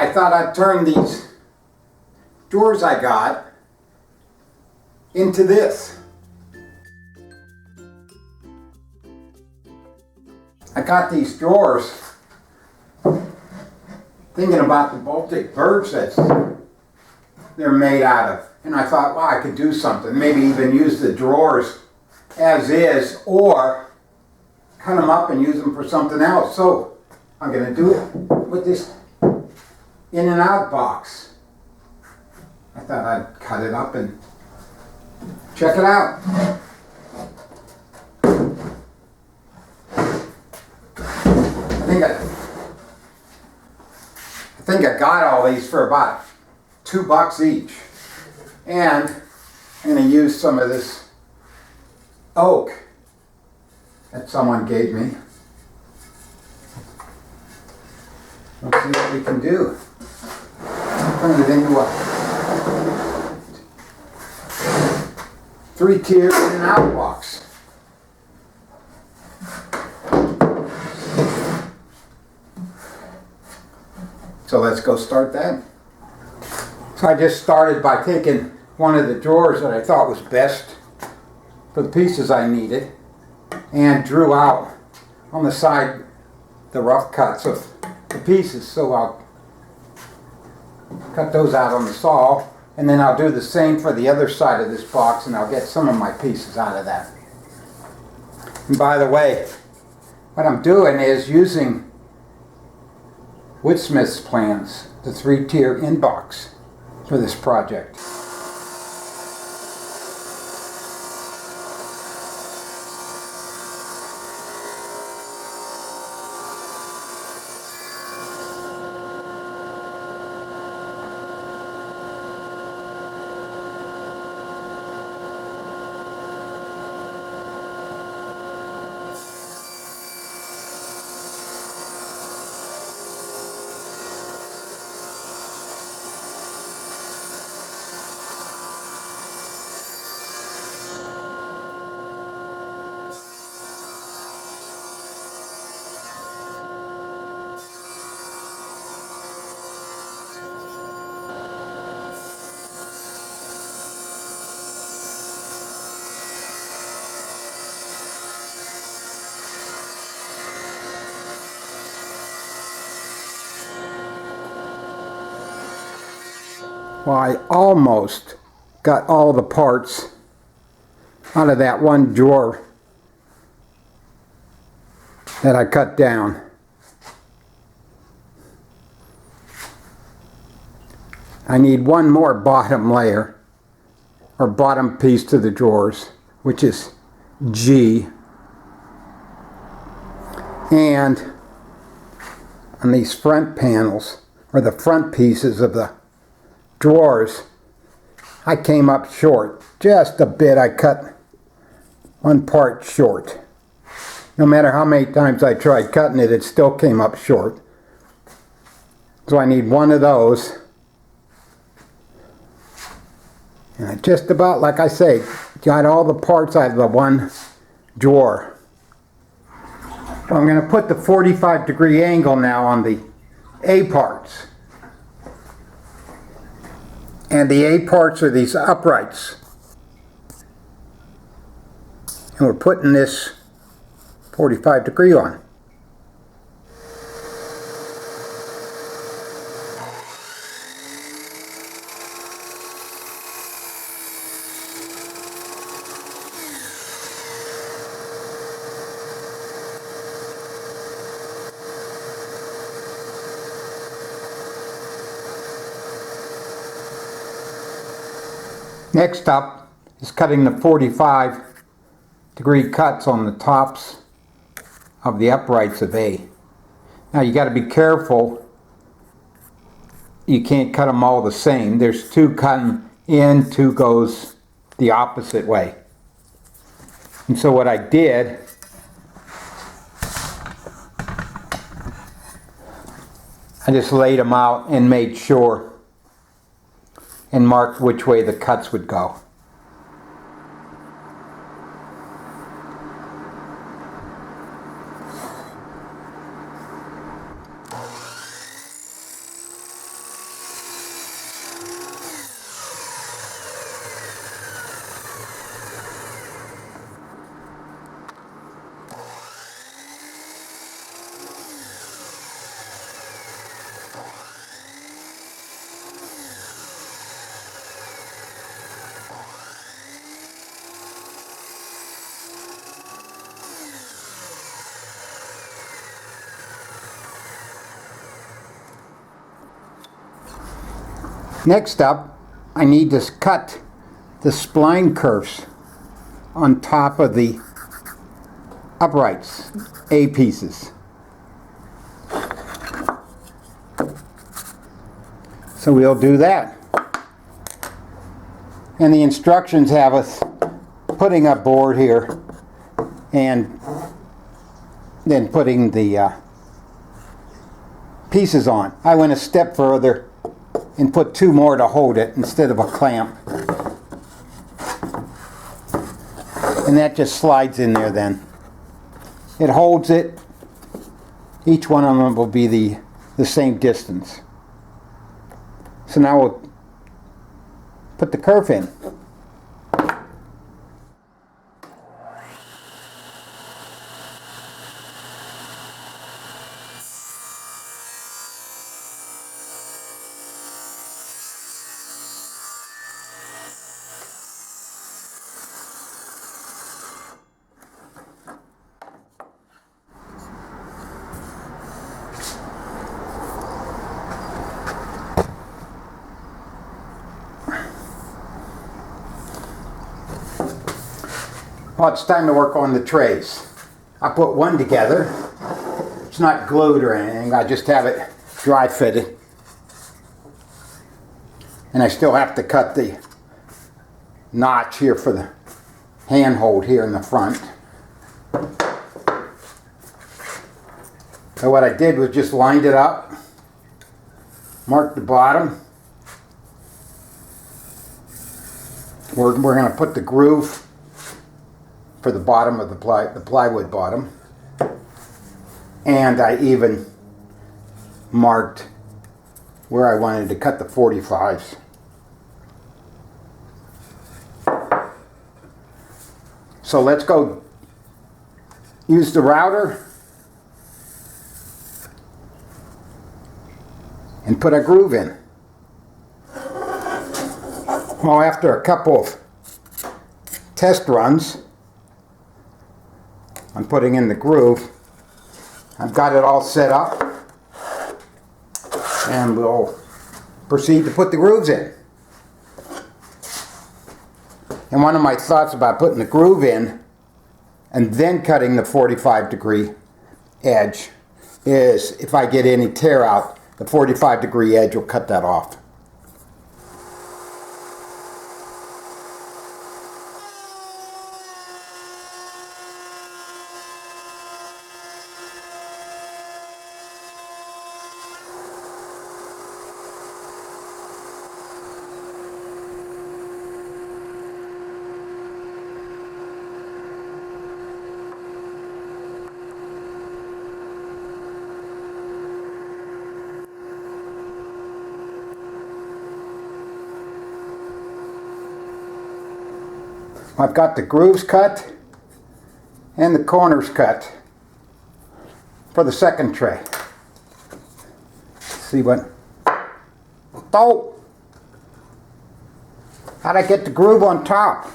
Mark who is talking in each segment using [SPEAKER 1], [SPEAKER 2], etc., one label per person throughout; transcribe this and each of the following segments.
[SPEAKER 1] I thought I'd turn these drawers I got into this. I got these drawers thinking about the Baltic birch that they're made out of. And I thought, wow, I could do something. Maybe even use the drawers as is, or cut them up and use them for something else. So I'm going to do it with this in and out box. I thought I'd cut it up and check it out. I think I got all these for about $2 each. And I'm going to use some of this oak that someone gave me. Let's see what we can do. Turn it into a 3-tier in and out box. So let's go start that. So I just started by taking one of the drawers that I thought was best for the pieces I needed and drew out on the side the rough cuts of the pieces. So I'll cut those out on the saw, and then I'll do the same for the other side of this box, and I'll get some of my pieces out of that. And by the way, what I'm doing is using Woodsmith's plans, the 3-tier inbox for this project. Well, I almost got all the parts out of that one drawer that I cut down. I need one more bottom layer, or bottom piece to the drawers, which is G. And on these front panels, or the front pieces of the drawers, I came up short just a bit. I cut one part short. No matter how many times I tried cutting it, it still came up short. So I need one of those. And I just about, like I say, got all the parts out of the one drawer. So I'm going to put the 45-degree angle now on the A parts. And the A parts are these uprights. And we're putting this 45-degree on. Next up is cutting the 45-degree cuts on the tops of the uprights of A. Now you got to be careful. You can't cut them all the same. There's two cutting in, two goes the opposite way. And so what I did, I just laid them out and made sure and marked which way the cuts would go. Next up, I need to cut the spline curves on top of the uprights, A pieces. So we'll do that. And the instructions have us putting a board here and then putting the pieces on. I went a step further and put 2 more to hold it instead of a clamp. And that just slides in there then. It holds it. Each one of them will be the same distance. So now we'll put the curve in. Well, it's time to work on the trays. I put one together. It's not glued or anything. I just have it dry fitted. And I still have to cut the notch here for the handhold here in the front. So what I did was just lined it up, marked the bottom. We're going to put the groove for the bottom of the plywood bottom. And I even marked where I wanted to cut the 45s. So let's go use the router and put a groove in. Well, after a couple of test runs, I'm putting in the groove. I've got it all set up, and we'll proceed to put the grooves in. And one of my thoughts about putting the groove in and then cutting the 45-degree edge is if I get any tear out, the 45-degree edge will cut that off. I've got the grooves cut and the corners cut for the second tray. Let's see what. Oh! How'd I get the groove on top?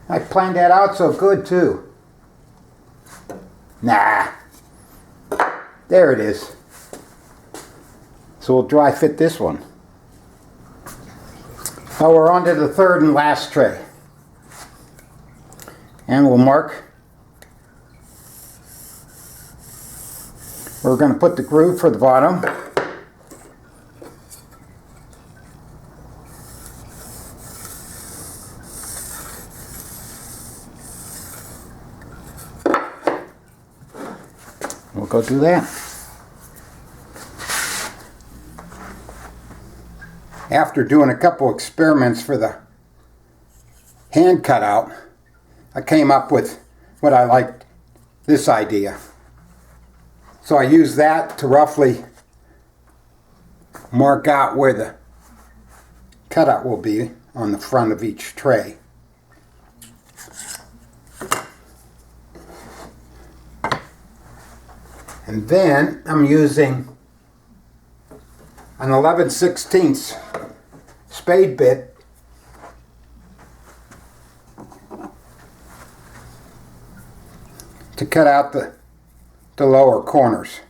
[SPEAKER 1] I planned that out so good too. Nah. There it is. So we'll dry fit this one. Now we're on to the third and last tray. And we'll mark. We're going to put the groove for the bottom. We'll go do that. After doing a couple experiments for the hand cutout, I came up with what I liked, this idea. So I used that to roughly mark out where the cutout will be on the front of each tray. And then I'm using an 11/16 spade bit to cut out the lower corners.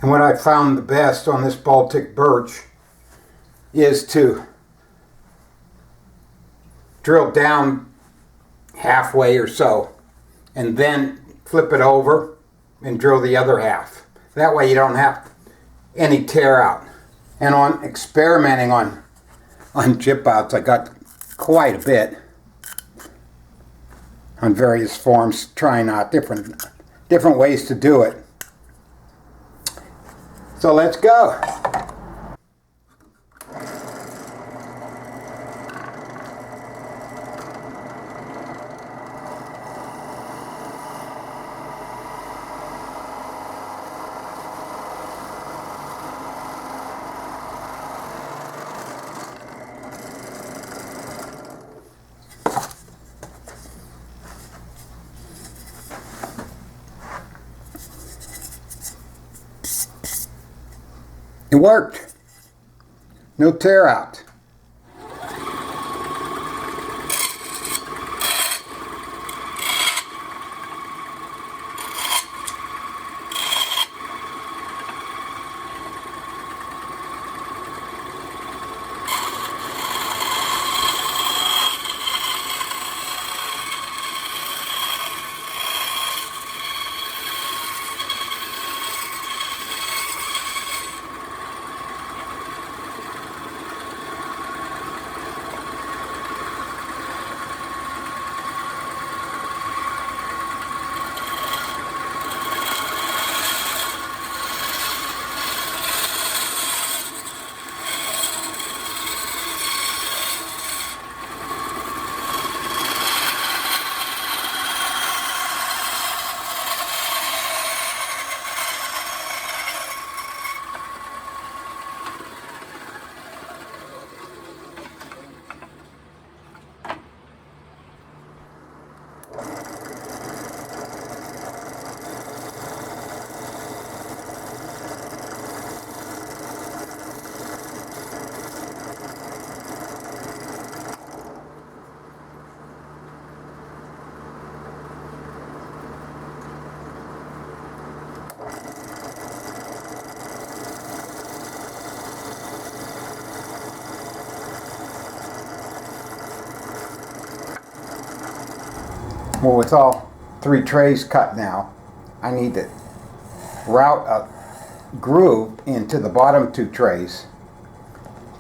[SPEAKER 1] And what I found the best on this Baltic birch is to drill down halfway or so and then flip it over and drill the other half. That way you don't have any tear out. And on experimenting on chip outs, I got quite a bit on various forms, trying out different ways to do it. So let's go. It worked. No tear out. Well, with all 3 trays cut now, I need to route a groove into the bottom 2 trays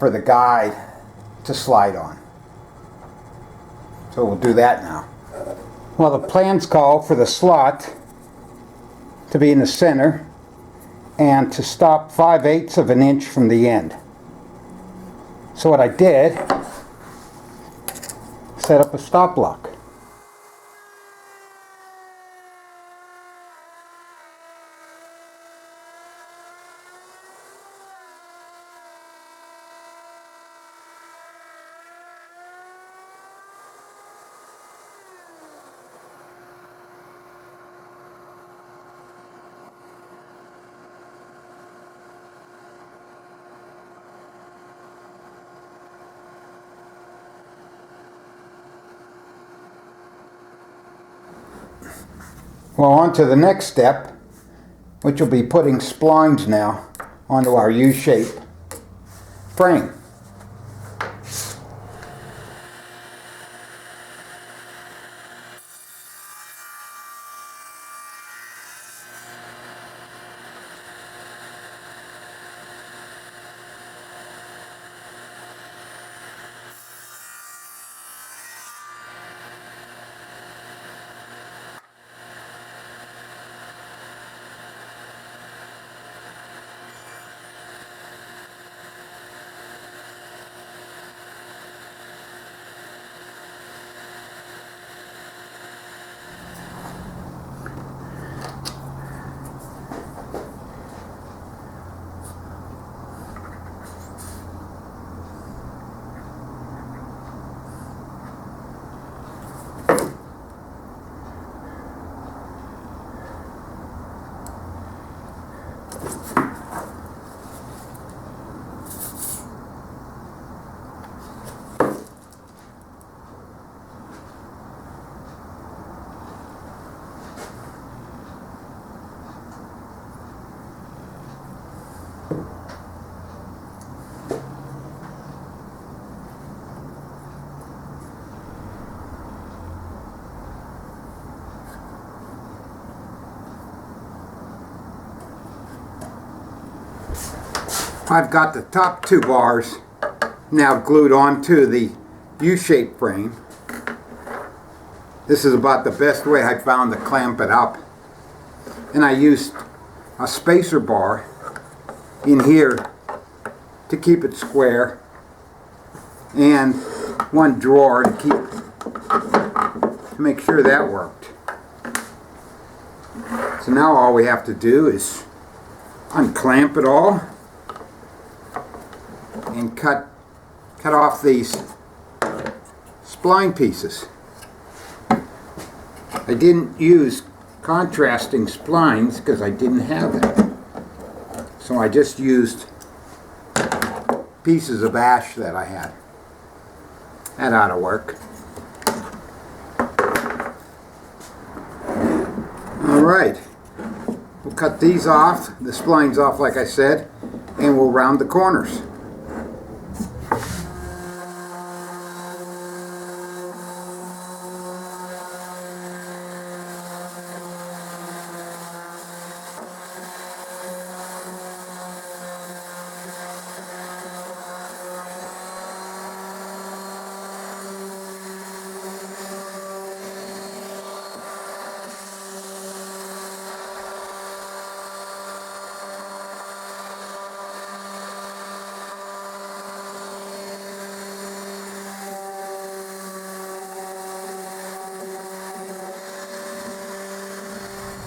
[SPEAKER 1] for the guide to slide on. So we'll do that now. Well, the plans call for the slot to be in the center and to stop 5/8 of an inch from the end. So what I did, set up a stop block. Well, on to the next step, which will be putting splines now onto our U-shaped frame. I've got the top two bars now glued onto the U-shaped frame. This is about the best way I found to clamp it up. And I used a spacer bar in here to keep it square, and one drawer to make sure that worked. So now all we have to do is unclamp it all and cut off these spline pieces. I didn't use contrasting splines because I didn't have them. So I just used pieces of ash that I had. That ought to work. Alright, we'll cut these off, the splines off like I said, and we'll round the corners.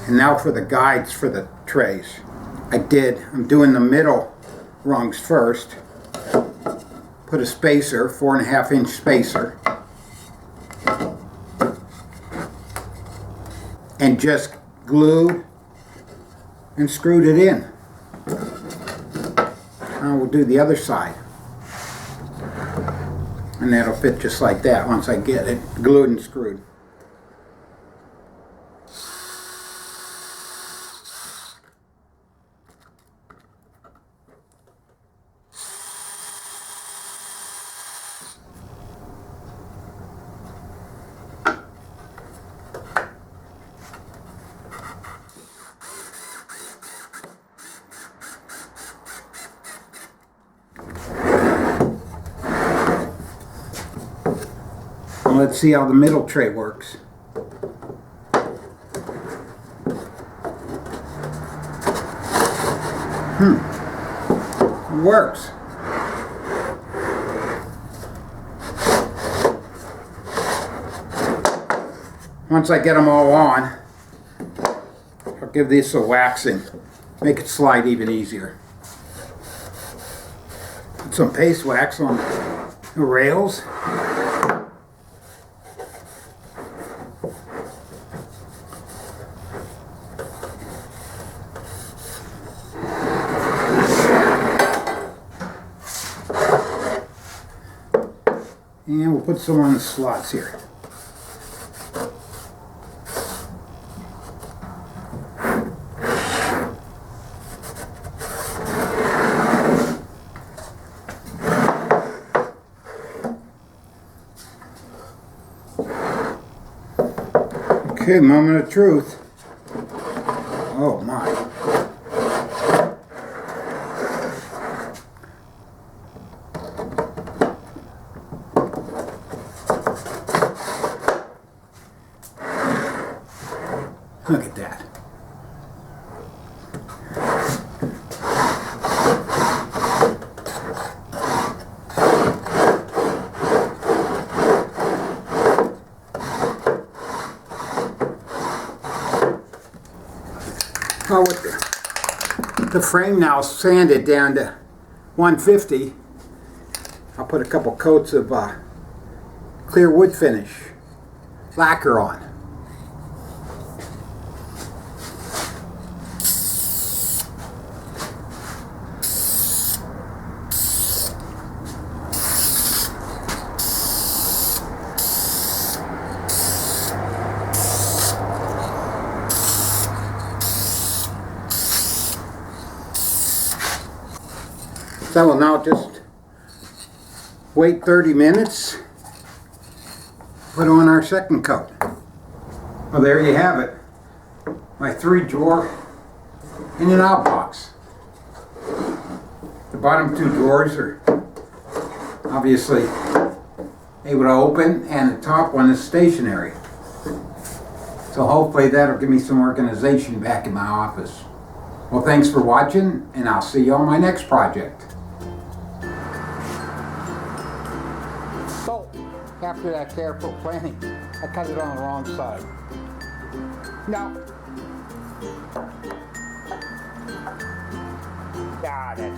[SPEAKER 1] And now for the guides for the trays. I'm doing the middle rungs first. Put a spacer, 4.5 inch spacer. And just glued and screwed it in. Now we'll do the other side. And that'll fit just like that once I get it glued and screwed. Let's see how the middle tray works. It works. Once I get them all on, I'll give this a waxing, make it slide even easier. Put some paste wax on the rails. And we'll put some on the slots here. Okay, moment of truth. Oh my. Look at that. Well, with the frame now sanded down to 150, I'll put a couple coats of clear wood finish lacquer on. So we'll now just wait 30 minutes, put on our second coat. Well, there you have it. My 3-drawer in and out box. The bottom two drawers are obviously able to open, and the top one is stationary. So hopefully that'll give me some organization back in my office. Well, thanks for watching, and I'll see you on my next project. So, after that careful planning, I cut it on the wrong side. Now, got it.